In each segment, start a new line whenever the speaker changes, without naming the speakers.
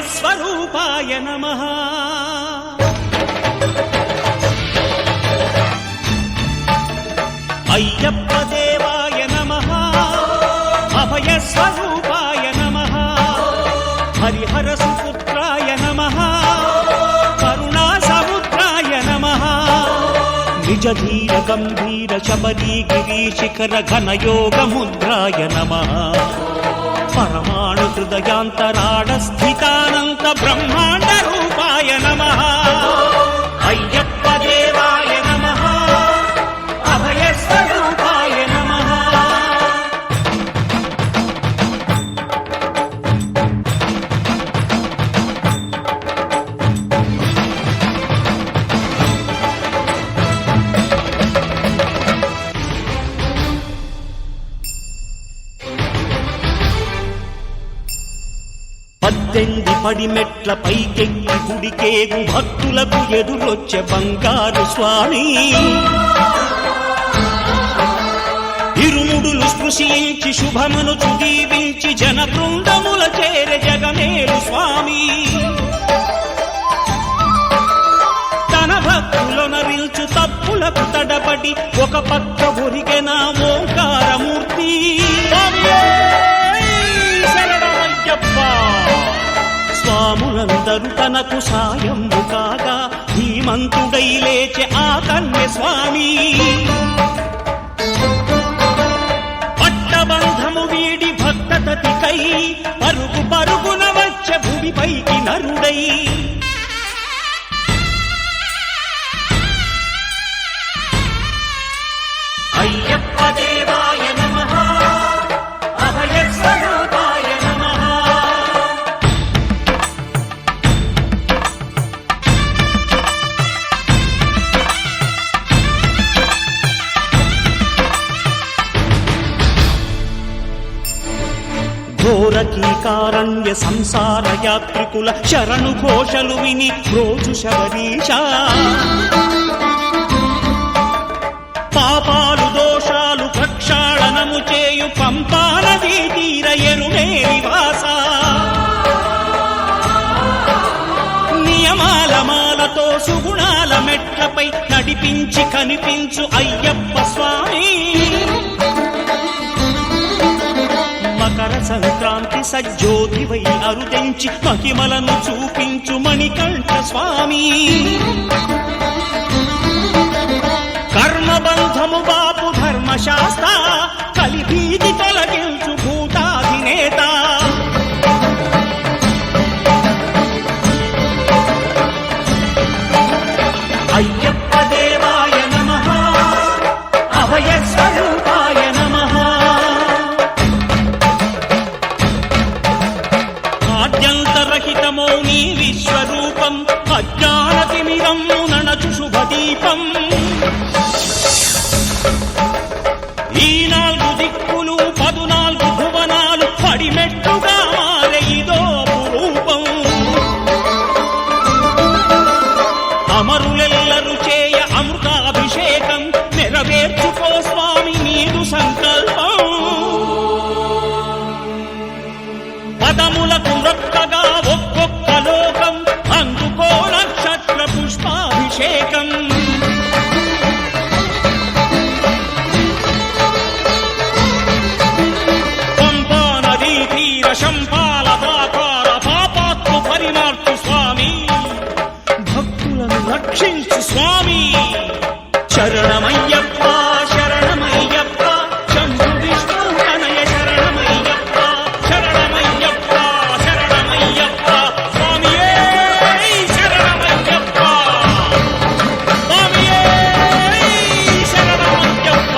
అభయస్వరూపాయ నమః. అయ్యప్ప దేవాయ నమః. అభయస్వరూపాయ నమః. హరిహర సుపుత్రాయ నమః. కరుణా సముద్రాయ నమః. నిజ ధీర గంభీర శబరీ గిరీశిఖర ఘనయోగ ముద్రాయ నమః. పరమాణు హృదయాంతరాడ స్థితానంత బ్రహ్మాండ రూపాయ నమః. అయ్యప్ప దేవాయ నమః. అభయస్వరూపాయ నమః. పద్దెండి పడిమెట్ల పైకెక్కి గుడికేగు భక్తులకు ఎదురొచ్చే బంగారు స్వామి. ఇరుముడులు స్పృశించి శుభమును చుదీవించి జన బృందముల చేర జగమేలు స్వామి. తన భక్తులొనరిల్చు తప్పులకు తడబడి ఒక పక్క ఒరిగెన ఓంకారమూర్తి. స్వాములందరూ తనకు సాయము కాగా ధీమంతుడై లేచె ఆ కన్య స్వామి. పట్టబంధము వీడి భక్తతతికై పరుగు పరుగున వచ్చె భూమిపైకి నరుడై. అయ్యప్ప దేవాయ నమః. అభయస్వరూపాయ నమః. ఘోరకీకారణ్య సంసార యాత్రికుల శరణు ఘోషలు విని రోజు శబరీశ. పాపాలు దోషాలు ప్రక్షాళనము చేయు పంపా నదీ తీర ఎరుడే నివాస. నియమాల మాలతో సుగుణాల మెట్లపై నడిపించి కనిపించు అయ్యప్ప స్వామి. మకర సంక్రాంతి సజ్జోతివై అరుదెంచి మహిమలను చూపించు మణికంఠ స్వామి. కర్మబంధము బాపు ధర్మశాస్త్ర కలిభీతి తొలగించు భూతాధినేత. అయ్యప్ప దేవాయ నమః. అభయస్వరూపాయ నమః. ఆద్యంతరహితమో నీ విశ్వరూపం అజ్ఞానతిమిరం నణచు శుభదీపం. ఈ 4 దిక్కులు 14 భువనాలు పడిమెట్టుగా మారే ఇదో రూపం. అమరులెల్లరు చేయ అమృతాభిషేకం నెరవేర్చుకో స్వామి నీదు సంకల్పం. పదములకు రొక్కగా ఒక్కొక్క లోకం అందుకో నక్షత్ర పుష్పాభిషేకం. పంపా నదీ తీర శంపాల దాకార పాపాత్మ పరిమార్చు స్వామి. భక్తులను రక్షించు స్వామి. శరణమయ్యప్ప శరణమయ్యప్ప శంభు విష్ణు తనయ శరణమయ్యప్ప. శరణమయ్యప్ప శరణమయ్యప్ప స్వామియే శరణమయ్యప్ప. స్వామియే శరణమయ్యప్ప.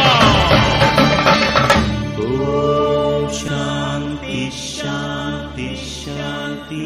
ఓం శాంతి శాంతి శాంతి.